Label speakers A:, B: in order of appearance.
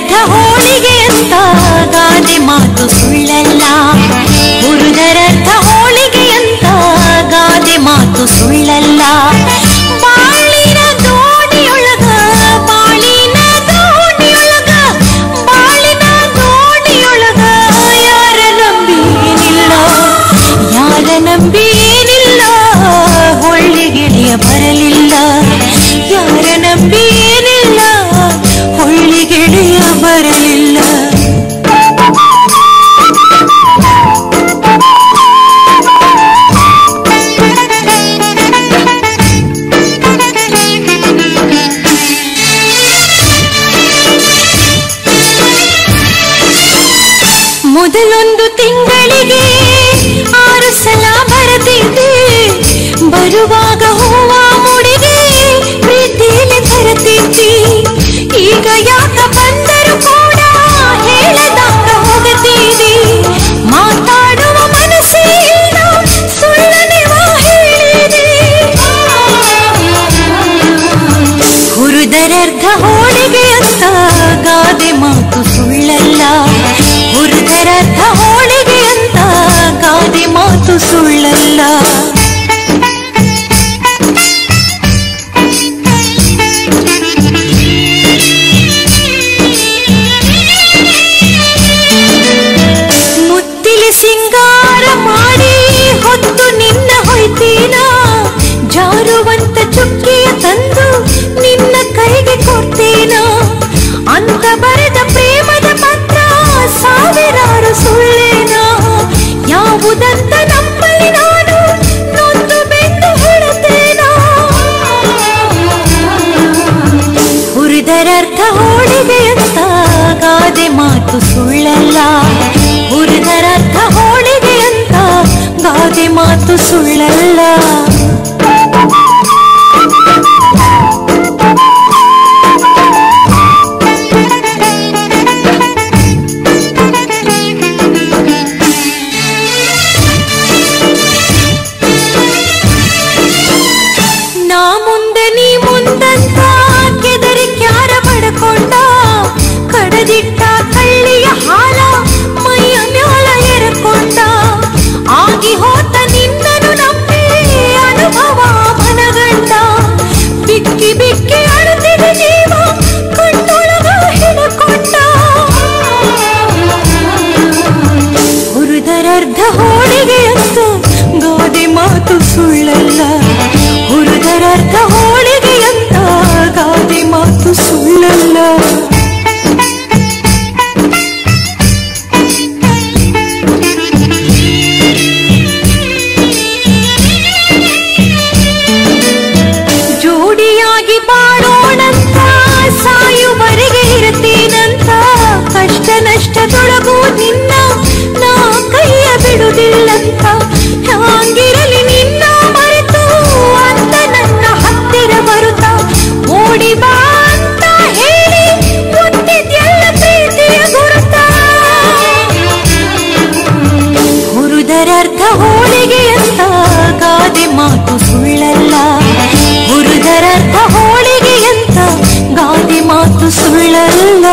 A: ಹುರಿದರರ್ಧ ಹೋಳಿಗೆ ಅಂತ ಗಾದೆ ಮಾತು ಸುಳ್ಳಲ್ಲ. ಹುರಿದರರ್ಧ ಹೋಳಿಗೆ ಅಂತ ಗಾದೆ ಮಾತು ಸುಳ್ಳಲ್ಲ. ಬಾಳಿನ ದೋಣಿಯೊಳಗ ಬಾಳಿನ ದೋಣಿಯೊಳಗ ಬಾಳಿನ ದೋಣಿಯೊಳಗ ಯಾರ ನಂಬಿ ಏನಿಲ್ಲ, ಯಾರ ನಂಬಿ ಏನಿಲ್ಲ. ಹೊಳ್ಳಿಗೆಳೆಯ ಬರಲಿಲ್ಲ, ಯಾರ ನಂಬಿ ಏನಿಲ್ಲ. ಹೊಳ್ಳಿಗೆಳೆಯ ಬರಲಿಲ್ಲ. ಮೊದಲೊಂದು ತಿಂಗಳಿಗೆ 6 ಸಲ ಬರತಿದ್ದೆ. ಬರುವಾಗ ಹೂವ ಮುಡಿಗೆ ಪ್ರೀತಿಯಲ್ಲಿ ಬರತಿದ್ದಿ. ಈಗ ಯಾಕ ಬಂದರು ಕೂಡ ಹೇಳದಂಗ ಹೋಗತೀರಿ. ಮಾತಾಡುವ ಮನಸ್ಸೇ ಇಲ್ಲ, ಸುಳ್ಳನೆವ ಹೇಳಿರಿ. ಹುರಿದರರ್ಧ ಹೋಳಿಗೆ ಅಂತ ಗಾದೆ ಮಾತು ಸುಳ್ಳಲ್ಲ. ಹುರಿದರರ್ಧ ಹೋಳಿಗೆ ಅಂತ ಗಾದೆ ಮಾತು ಸುಳ್ಳಲ್ಲ. ಮುತ್ತಿಲಿ ಸಿಂಗಾರ ಮಾಡಿ ಹೊತ್ತು ನಿನ್ನ ಹೊಯ್ತೀನ. ಜಾರುವಂತ ಚುಕ್ಕಿಯ ತಂದು ನಿನ್ನ ಕೈಗೆ ಕೊಡ್ತೀನ ಅಂತ ಬರೆದ ಪ್ರೇಮದ ಪತ್ರ ಸಾವಿರಾರು ಸುಳ್ಳೇನ. ಯಾವುದಂತ ನಂಬಲಿ ನಾನು ನೊಂದು ಬೆಂದು ಹೇಳುತ್ತೇನ. ಹುರಿದರರ್ಧ ಹೋಳಿಗೆ ಅಂತ ಗಾದೆ ಮಾತು ಸುಳ್ಳಲ್ಲ. ಹುರಿದರರ್ಧ ಹೋಳಿಗೆ ಅಂತ ಗಾದೆ ಮಾತು ಸುಳ್ಳಲ್ಲ. ನಾ ಮುಂದೆ ನೀ ಮುಂದಂತ ಕೆದರಿ ಕ್ಯಾರ ಬಡ್ಕೊಂಡ. ಕಡದಿಟ್ಟ ಕಳ್ಳಿಯ ಹಾಲ ಮೈಯ ಮ್ಯಾಲ ಎರಕೊಂಡ. ಆಗಿ ಹೋತ ನಿನ್ನನು ನಂಬಿ ಅನುಭವ ಮನಗಂಡ. ಬಿಕ್ಕಿ ಬಿಕ್ಕಿ ಅಳುತ್ತಿದ ಜೀವ ಕಣ್ಣೊಳಗ ಹಿಡ್ಕೊಂಡ. ಹುರಿದರರ್ಧ ಹೋಳಿಗೆ ಅಂತ ಗಾದೆ ಮಾತು ಸುಳ್ಳಲ್ಲ. ಹುರಿದರರ್ಧ ಹೋಳಿಗೆ ಅಂತ ಗಾದೆ ಮಾತು ಸುಳ್ಳಲ್ಲ. ಜೋಡಿಯಾಗಿ ಬಾಳೋಣಂತ ಸಾಯುವರೆಗೆ ಇರ್ತೀನಂತ. ಕಷ್ಟ ನಷ್ಟದೊಳಗೂ ನಿನ್ನ ನಾ ಕೈಯ ಬಿಡುವುದಿಲ್ಲಂತ. ಹಂಗಿರಲಿ ನಿನ್ನ ಮರೆತು ಅಂತ ನನ್ನ ಹತ್ತಿರ ಬರುತ್ತ. ಓಡಿ ಬಾ ಅಂತ ಹೇಳಿ ಮುಟ್ಟಿದ್ಯಲ್ಲ ಪ್ರೀತಿಯ ಗುರುತ. ಹುರಿದರರ್ಧ ಹೋಳಿಗೆ ಅಂತ ಗಾದೆ ಮಾತು ಸುಳ್ಳಲ್ಲ. ಹುರಿದರರ್ಧ ಹೋಳಿಗೆ ಅಂತ ಗಾದೆ ಮಾತು ಸುಳ್ಳಲ್ಲ.